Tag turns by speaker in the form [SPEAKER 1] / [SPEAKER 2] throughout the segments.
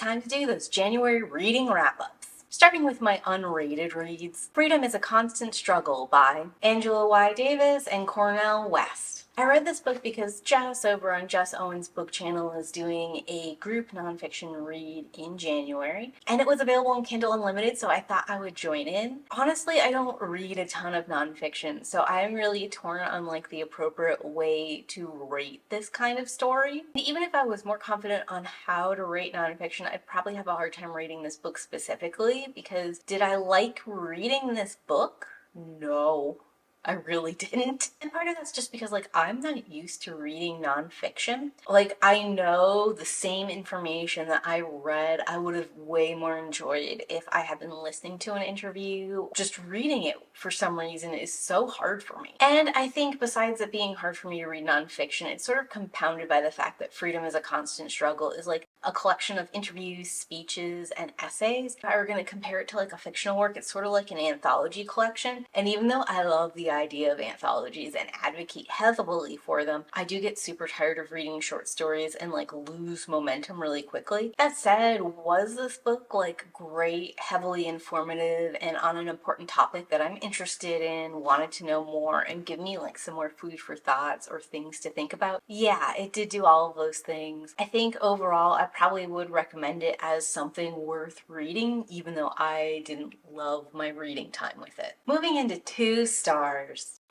[SPEAKER 1] time to do those January reading wrap-ups. Starting with my unrated reads, Freedom is a Constant Struggle by Angela Y. Davis and Cornel West. I read this book because Jess over on Jess Owens' book channel is doing a group nonfiction read in January, and it was available on Kindle Unlimited, so I thought I would join in. Honestly, I don't read a ton of nonfiction, so I'm really torn on like the appropriate way to rate this kind of story. And even if I was more confident on how to rate nonfiction, I'd probably have a hard time rating this book specifically, because did I like reading this book? No. I really didn't. And part of that's just because, like, I'm not used to reading nonfiction. Like, I know the same information that I read, I would have way more enjoyed if I had been listening to an interview. Just reading it, for some reason, is so hard for me. And I think besides it being hard for me to read nonfiction, it's sort of compounded by the fact that Freedom is a Constant Struggle is like a collection of interviews, speeches, and essays. If I were going to compare it to like a fictional work, it's sort of like an anthology collection. And even though I love the idea of anthologies and advocate heavily for them, I do get super tired of reading short stories and like lose momentum really quickly. That said, was this book like great, heavily informative, and on an important topic that I'm interested in, wanted to know more, and give me like some more food for thoughts or things to think about? Yeah, it did do all of those things. I think overall I probably would recommend it as something worth reading, even though I didn't love my reading time with it. Moving into 2 stars.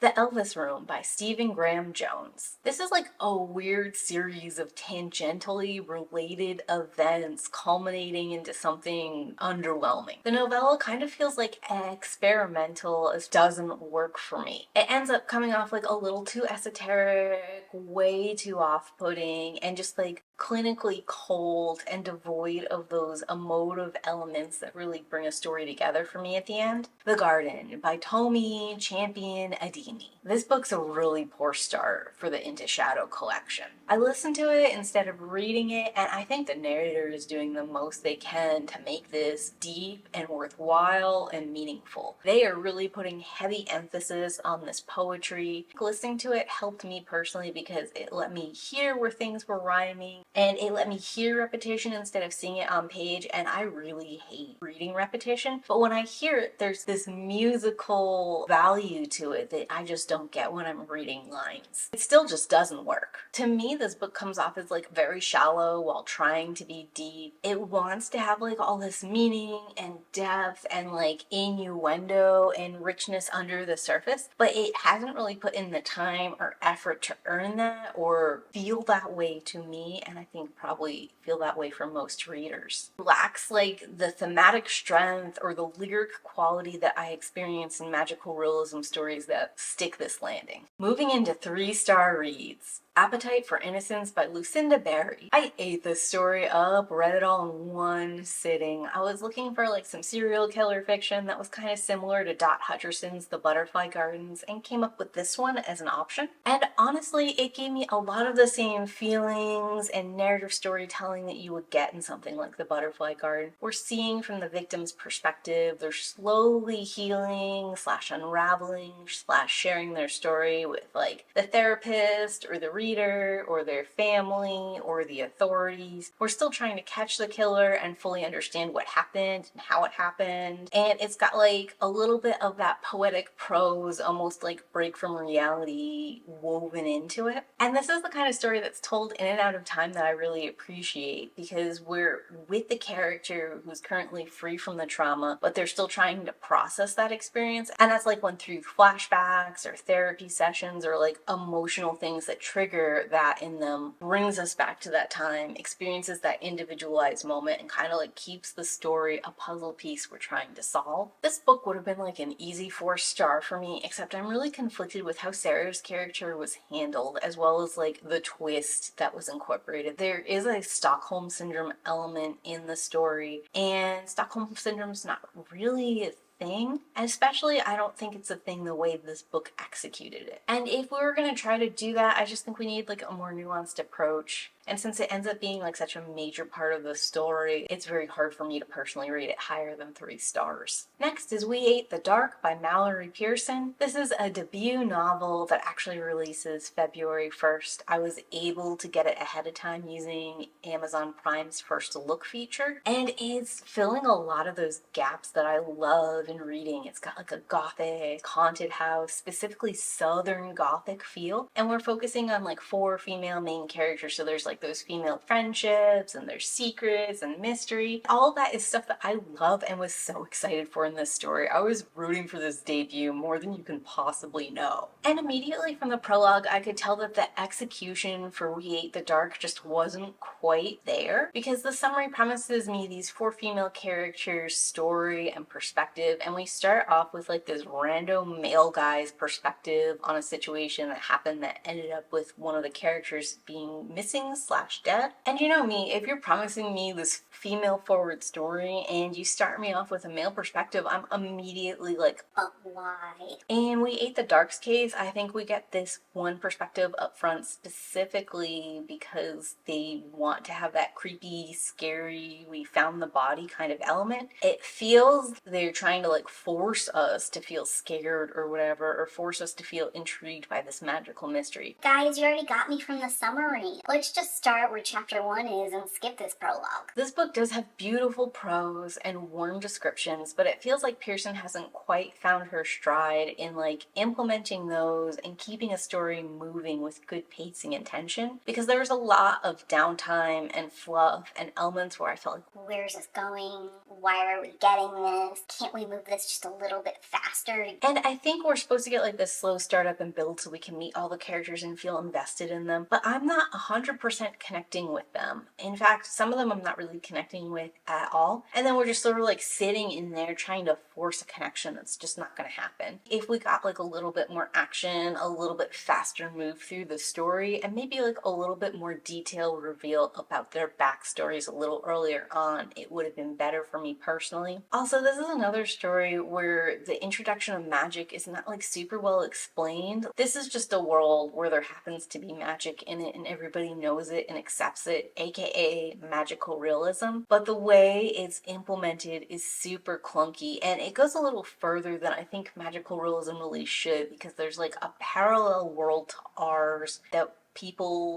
[SPEAKER 1] The Elvis Room by Stephen Graham Jones. This is like a weird series of tangentially related events culminating into something underwhelming. The novella kind of feels like experimental, as doesn't work for me. It ends up coming off like a little too esoteric, way too off-putting, and just like clinically cold and devoid of those emotive elements that really bring a story together for me at the end. The Garden by Tomi Champion Adini. This book's a really poor start for the Into Shadow collection. I listened to it instead of reading it, and I think the narrator is doing the most they can to make this deep and worthwhile and meaningful. They are really putting heavy emphasis on this poetry. Listening to it helped me personally because it let me hear where things were rhyming, and it let me hear repetition instead of seeing it on page, and I really hate reading repetition. But when I hear it, there's this musical value to it that I just don't get when I'm reading lines. It still just doesn't work. To me, this book comes off as like very shallow while trying to be deep. It wants to have like all this meaning and depth and like innuendo and richness under the surface, but it hasn't really put in the time or effort to earn that or feel that way to me, and I think probably feel that way for most readers. It lacks like the thematic strength or the lyric quality that I experience in magical realism stories that stick this landing. Moving into 3-star reads. Appetite for Innocence by Lucinda Berry. I ate this story up, read it all in one sitting. I was looking for like some serial killer fiction that was kind of similar to Dot Hutcherson's The Butterfly Gardens, and came up with this one as an option. And honestly, it gave me a lot of the same feelings and narrative storytelling that you would get in something like The Butterfly Garden. We're seeing from the victim's perspective, they're slowly healing / unraveling / sharing their story with like the therapist or the reader or their family or the authorities. We're still trying to catch the killer and fully understand what happened and how it happened. And it's got like a little bit of that poetic prose, almost like break from reality woven into it. And this is the kind of story that's told in and out of time that I really appreciate, because we're with the character who's currently free from the trauma, but they're still trying to process that experience. And that's like when through flashbacks or therapy sessions or like emotional things that trigger that in them, brings us back to that time, experiences that individualized moment, and kind of like keeps the story a puzzle piece we're trying to solve. This book would have been like an easy 4-star for me, except I'm really conflicted with how Sarah's character was handled, as well as like the twist that was incorporated. There is a Stockholm Syndrome element in the story, and Stockholm Syndrome's not really a thing, and especially I don't think it's a thing the way this book executed it. And if we were going to try to do that, I just think we need like a more nuanced approach. And since it ends up being like such a major part of the story, it's very hard for me to personally rate it higher than 3 stars. Next is We Ate the Dark by Mallory Pearson. This is a debut novel that actually releases February 1st. I was able to get it ahead of time using Amazon Prime's First Look feature, and it's filling a lot of those gaps that I love in reading. It's got like a gothic, haunted house, specifically southern gothic feel, and we're focusing on like 4 female main characters, so there's like those female friendships and there's secrets and mystery. All of that is stuff that I love and was so excited for in this story. I was rooting for this debut more than you can possibly know. And immediately from the prologue, I could tell that the execution for We Ate the Dark just wasn't quite there, because the summary promises me these 4 female characters' story and perspective, and we start off with like this random male guy's perspective on a situation that happened that ended up with one of the characters being missing slash dead. And you know me, if you're promising me this female forward story and you start me off with a male perspective, I'm immediately like, but why? And We Ate the Dark's case, I think we get this one perspective up front specifically because they want to have that creepy, scary, we found the body kind of element. It feels they're trying to like force us to feel scared or whatever, or force us to feel intrigued by this magical mystery.
[SPEAKER 2] Guys, you already got me from the summary. Let's just start where chapter 1 is and skip this prologue.
[SPEAKER 1] This book does have beautiful prose and warm descriptions, but it feels like Pearson hasn't quite found her stride in like implementing those and keeping a story moving with good pacing and tension, because there was a lot of downtime and fluff and elements where I felt like,
[SPEAKER 2] where's this going? Why are we getting this? Can't we move this just a little bit faster?
[SPEAKER 1] And I think we're supposed to get like this slow startup and build so we can meet all the characters and feel invested in them, but I'm not 100% connecting with them. In fact, some of them I'm not really connecting with at all. And then we're just sort of like sitting in there trying to force a connection that's just not going to happen. If we got like a little bit more action, a little bit faster move through the story, and maybe like a little bit more detail reveal about their backstories a little earlier on, it would have been better for me personally. Also, this is another story where the introduction of magic is not like super well explained. This is just a world where there happens to be magic in it and everybody knows it and accepts it, aka magical realism. But the way it's implemented is super clunky, and it goes a little further than I think magical realism really should, because there's like a parallel world to ours that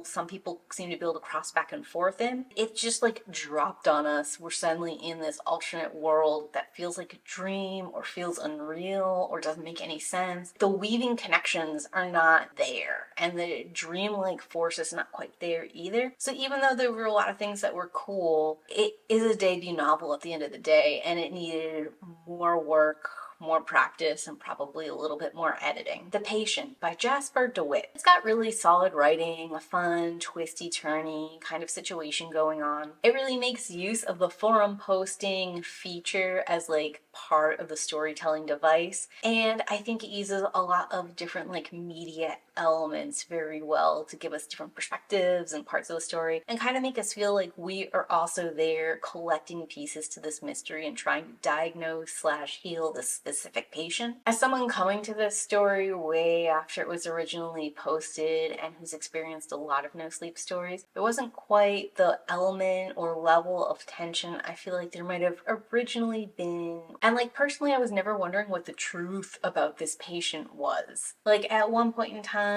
[SPEAKER 1] some people seem to be able to cross back and forth in. It just like dropped on us. We're suddenly in this alternate world that feels like a dream or feels unreal or doesn't make any sense. The weaving connections are not there, and the dreamlike force is not quite there either. So even though there were a lot of things that were cool, it is a debut novel at the end of the day, and it needed more work, more practice, and probably a little bit more editing. The Patient by Jasper DeWitt. It's got really solid writing, a fun, twisty-turny kind of situation going on. It really makes use of the forum posting feature as like part of the storytelling device, and I think it uses a lot of different like media elements very well to give us different perspectives and parts of the story and kind of make us feel like we are also there collecting pieces to this mystery and trying to diagnose slash heal this specific patient. As someone coming to this story way after it was originally posted and who's experienced a lot of no sleep stories, there wasn't quite the element or level of tension I feel like there might have originally been. And like personally, I was never wondering what the truth about this patient was. Like at one point in time,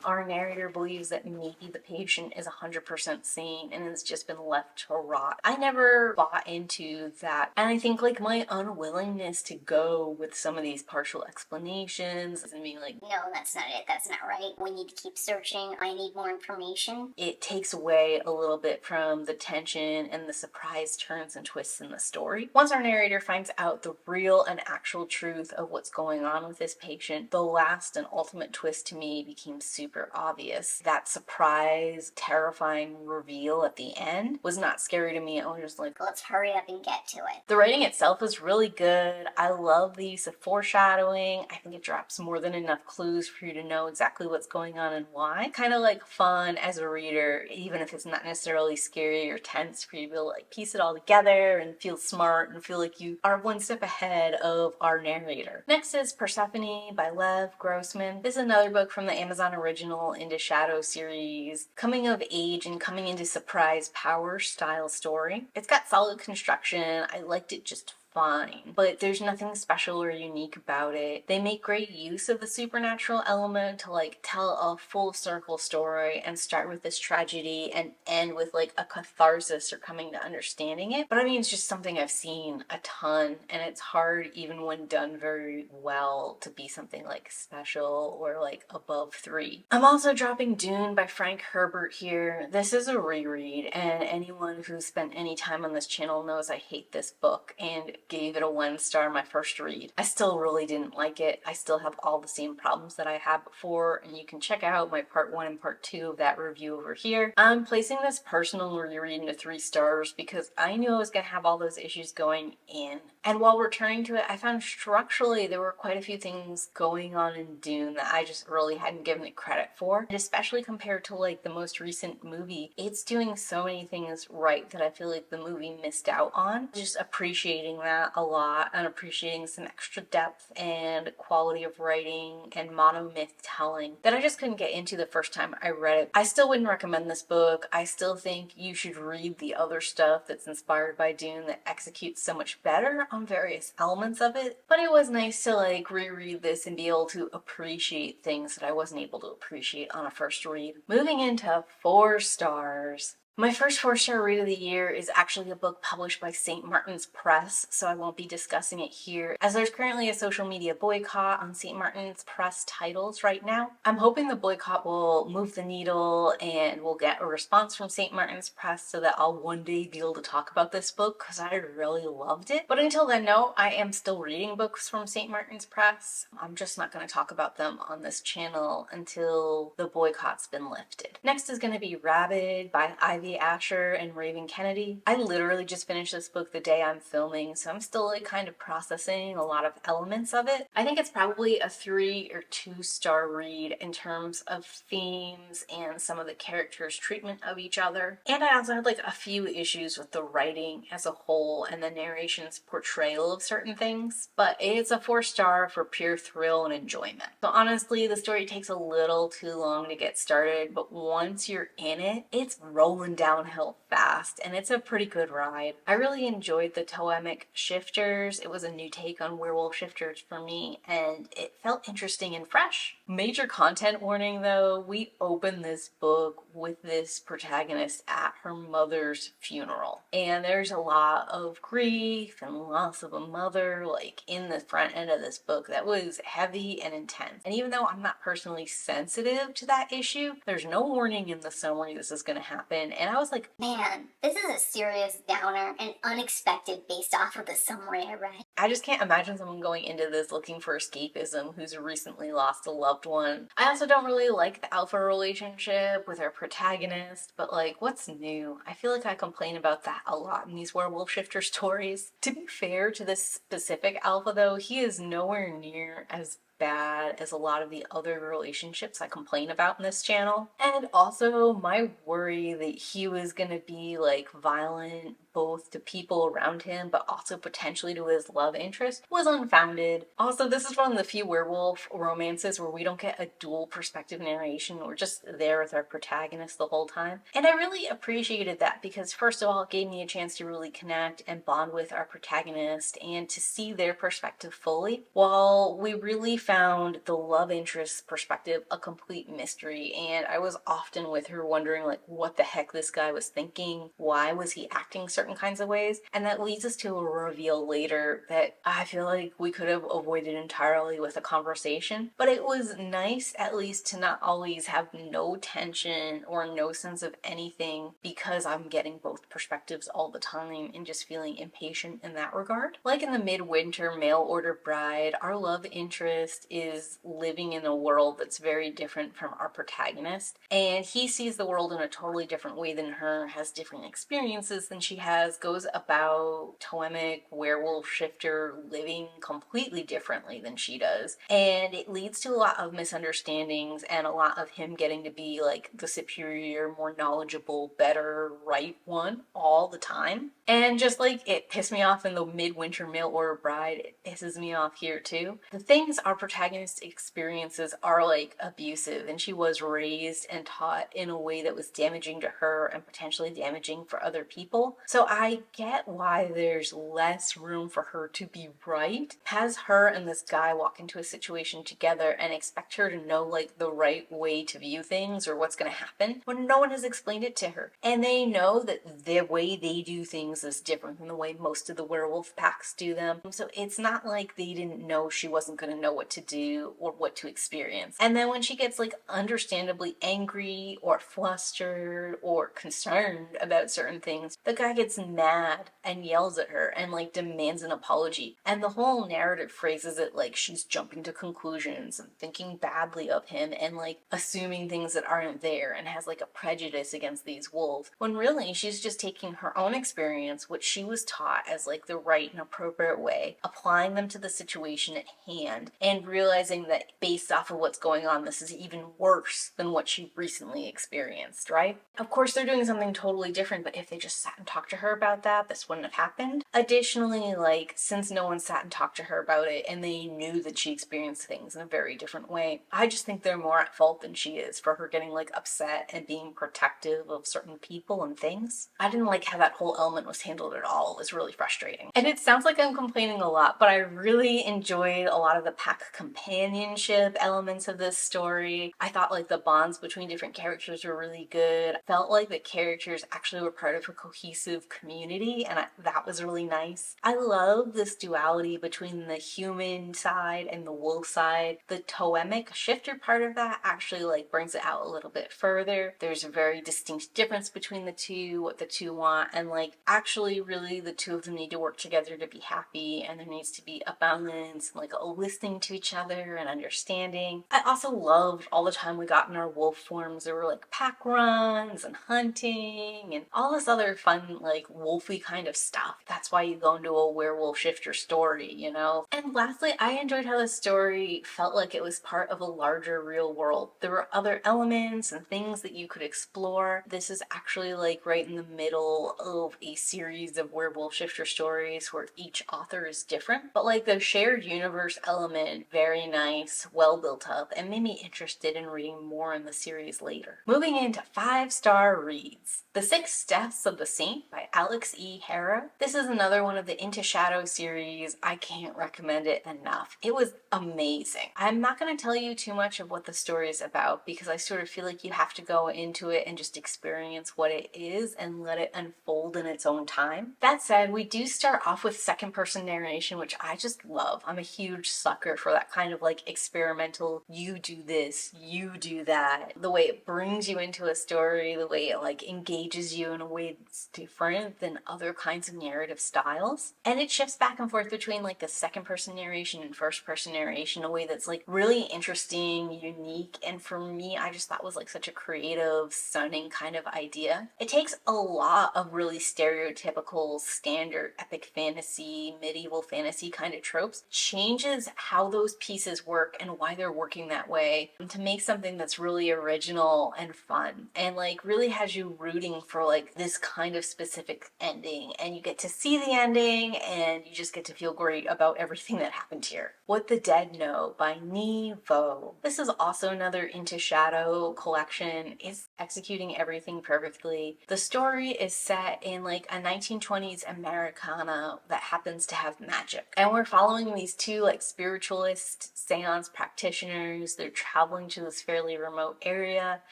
[SPEAKER 1] our narrator believes that maybe the patient is 100% sane and has just been left to rot. I never bought into that. And I think like my unwillingness to go with some of these partial explanations and being like,
[SPEAKER 2] no, that's not it. That's not right. We need to keep searching. I need more information.
[SPEAKER 1] It takes away a little bit from the tension and the surprise turns and twists in the story. Once our narrator finds out the real and actual truth of what's going on with this patient, the last and ultimate twist to me became super obvious. That surprise, terrifying reveal at the end was not scary to me. I was just like,
[SPEAKER 2] let's hurry up and get to it.
[SPEAKER 1] The writing itself was really good. I love the use of foreshadowing. I think it drops more than enough clues for you to know exactly what's going on and why. Kind of like fun as a reader, even if it's not necessarily scary or tense, for you to be able to like piece it all together and feel smart and feel like you are one step ahead of our narrator. Next is Persephone by Lev Grossman. This is another book from the Amazon Original Into Shadow series, coming of age and coming into surprise power style story. It's got solid construction. I liked it just fine, but there's nothing special or unique about it. They make great use of the supernatural element to like tell a full circle story and start with this tragedy and end with like a catharsis or coming to understanding it. But I mean, it's just something I've seen a ton, and it's hard even when done very well to be something like special or like above 3. I'm also dropping Dune by Frank Herbert here. This is a reread, and anyone who's spent any time on this channel knows I hate this book and gave it a 1 star my first read. I still really didn't like it. I still have all the same problems that I had before, and you can check out my part 1 and part 2 of that review over here. I'm placing this personal reread into 3 stars because I knew I was going to have all those issues going in. And while returning to it, I found structurally there were quite a few things going on in Dune that I just really hadn't given it credit for. And especially compared to like the most recent movie, it's doing so many things right that I feel like the movie missed out on. Just appreciating that a lot and appreciating some extra depth and quality of writing and monomyth telling that I just couldn't get into the first time I read it. I still wouldn't recommend this book. I still think you should read the other stuff that's inspired by Dune that executes so much better on various elements of it. But it was nice to like reread this and be able to appreciate things that I wasn't able to appreciate on a first read. Moving into 4 stars. My first 4-star read of the year is actually a book published by St. Martin's Press, so I won't be discussing it here, as there's currently a social media boycott on St. Martin's Press titles right now. I'm hoping the boycott will move the needle and we'll get a response from St. Martin's Press so that I'll one day be able to talk about this book, because I really loved it. But until then, no, I am still reading books from St. Martin's Press. I'm just not going to talk about them on this channel until the boycott's been lifted. Next is going to be Rabid by Ivy Asher and Raven Kennedy. I literally just finished this book the day I'm filming, so I'm still like kind of processing a lot of elements of it. I think it's probably a 3 or 2 star read in terms of themes and some of the characters' treatment of each other. And I also had like a few issues with the writing as a whole and the narration's portrayal of certain things, but it's a 4 star for pure thrill and enjoyment. So honestly, the story takes a little too long to get started, but once you're in it, it's rolling downhill fast, and it's a pretty good ride. I really enjoyed the Toemic shifters. It was a new take on werewolf shifters for me, and it felt interesting and fresh. Major content warning though, we open this book with this protagonist at her mother's funeral, and there's a lot of grief and loss of a mother like in the front end of this book that was heavy and intense. And even though I'm not personally sensitive to that issue, there's no warning in the summary this is going to happen, and I was like,
[SPEAKER 2] Man, this is a serious downer and unexpected based off of the summary I read.
[SPEAKER 1] I just can't imagine someone going into this looking for escapism who's recently lost a loved one. I also don't really like the alpha relationship with our protagonist, but like, what's new? I feel like I complain about that a lot in these werewolf shifter stories. To be fair to this specific alpha though, he is nowhere near as bad as a lot of the other relationships I complain about in this channel. And also my worry that he was gonna be like violent both to people around him but also potentially to his love interest was unfounded. Also, this is one of the few werewolf romances where we don't get a dual perspective narration. We're just there with our protagonist the whole time. And I really appreciated that because first of all, it gave me a chance to really connect and bond with our protagonist and to see their perspective fully, while we really found the love interest perspective a complete mystery. And I was often with her wondering like what the heck this guy was thinking, why was he acting certain kinds of ways, and that leads us to a reveal later that I feel like we could have avoided entirely with a conversation. But it was nice at least to not always have no tension or no sense of anything because I'm getting both perspectives all the time and just feeling impatient in that regard. Like in the Midwinter Mail Order Bride, our love interest protagonist is living in a world that's very different from our protagonist, and he sees the world in a totally different way than her, has different experiences than she has, goes about Toemic werewolf shifter living completely differently than she does, and it leads to a lot of misunderstandings and a lot of him getting to be like the superior, more knowledgeable, better, right one all the time. And just like it pissed me off in the Midwinter Mail Order Bride, it pisses me off here too. The things our protagonist experiences are like abusive, and she was raised and taught in a way that was damaging to her and potentially damaging for other people. So I get why there's less room for her to be right. Has her and this guy walk into a situation together and expect her to know like the right way to view things or what's going to happen when no one has explained it to her. And they know that the way they do things is different than the way most of the werewolf packs do them. So it's not like they didn't know she wasn't going to know what to do or what to experience. And then when she gets like understandably angry or flustered or concerned about certain things, the guy gets mad and yells at her and like demands an apology. And the whole narrative phrases it like she's jumping to conclusions and thinking badly of him and like assuming things that aren't there and has like a prejudice against these wolves, when really she's just taking her own experience, which she was taught as like the right and appropriate way, applying them to the situation at hand, and realizing that based off of what's going on, this is even worse than what she recently experienced, right? Of course, they're doing something totally different, but if they just sat and talked to her about that, this wouldn't have happened. Additionally, like, since no one sat and talked to her about it and they knew that she experienced things in a very different way, I just think they're more at fault than she is for her getting like upset and being protective of certain people and things. I didn't like how that whole element was handled at all. It was really frustrating. And it sounds like I'm complaining a lot, but I really enjoyed a lot of the pack companionship elements of this story. I thought like the bonds between different characters were really good. I felt like the characters actually were part of a cohesive community, and that was really nice. I love this duality between the human side and the wolf side. The Toemic shifter part of that actually like brings it out a little bit further. There's a very distinct difference between the two, what the two want, and like actually really the two of them need to work together to be happy, and there needs to be a balance and like a listening to each other and understanding. I also loved all the time we got in our wolf forms. There were like pack runs and hunting and all this other fun like wolfy kind of stuff. That's why you go into a werewolf shifter story, you know? And lastly, I enjoyed how the story felt like it was part of a larger real world. There were other elements and things that you could explore. This is actually like right in the middle of a series of werewolf shifter stories where each author is different, but like the shared universe element, very nice, well built up, and made me interested in reading more in the series later. Moving into 5-star reads. The Six Deaths of the Saint by Alex E. Hara. This is another one of the Into Shadow series. I can't recommend it enough. It was amazing. I'm not going to tell you too much of what the story is about because I sort of feel like you have to go into it and just experience what it is and let it unfold in its own time. That said, we do start off with second person narration, which I just love. I'm a huge sucker for that kind of like experimental, you do this, you do that. The way it brings you into a story, the way it like engages you in a way that's different than other kinds of narrative styles. And it shifts back and forth between like the second person narration and first person narration in a way that's like really interesting, unique, and for me, I just thought was like such a creative, stunning kind of idea. It takes a lot of really stereotypical, standard epic fantasy, medieval fantasy kind of tropes, changes how those pieces work and why they're working that way to make something that's really original and fun and like really has you rooting for like this kind of specific ending, and you get to see the ending and you just get to feel great about everything that happened here. What the Dead Know by Nhi Vo. This is also another Into Shadow collection. It's executing everything perfectly. The story is set in like a 1920s Americana that happens to have magic. And we're following these two like spiritualist seance practitioners. They're traveling to this fairly remote area.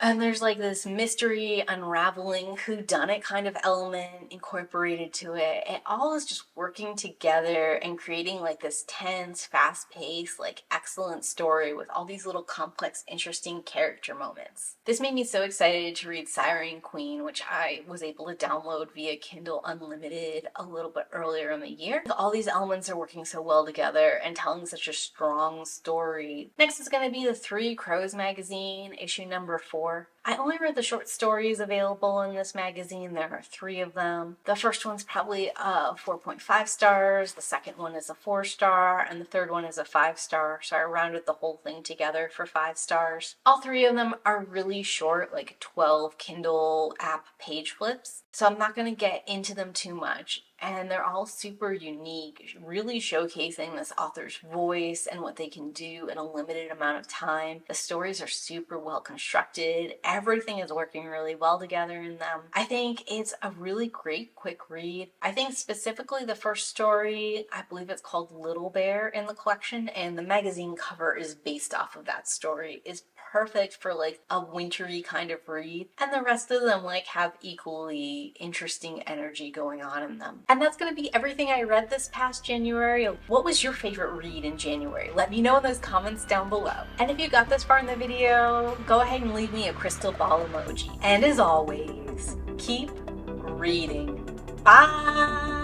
[SPEAKER 1] And there's like this mystery unraveling whodunit kind of element incorporated to it. It all is just working together and creating like this tense, fast-paced, like excellent story with all these little complex, interesting character moments. This made me so excited to read Siren Queen, which I was able to download via Kindle Unlimited a little bit earlier in the year. All these elements are working so well together and telling such a strong long story. Next is going to be the Three Crows magazine, issue number 4. I only read the short stories available in this magazine. There are 3 of them. The first one's probably 4.5 stars, the second one is a 4-star, and the third one is a 5-star. So I rounded the whole thing together for 5 stars. All 3 of them are really short, like 12 Kindle app page flips. So I'm not going to get into them too much. And they're all super unique, really showcasing this author's voice and what they can do in a limited amount of time. The stories are super well constructed. Everything is working really well together in them. I think it's a really great quick read. I think specifically the first story, I believe it's called Little Bear in the collection, and the magazine cover is based off of that story, is perfect for like a wintry kind of read, and the rest of them like have equally interesting energy going on in them. And that's going to be everything I read this past January. What was your favorite read in January? Let me know in those comments down below. And if you got this far in the video, go ahead and leave me a crystal ball emoji. And as always, keep reading. Bye!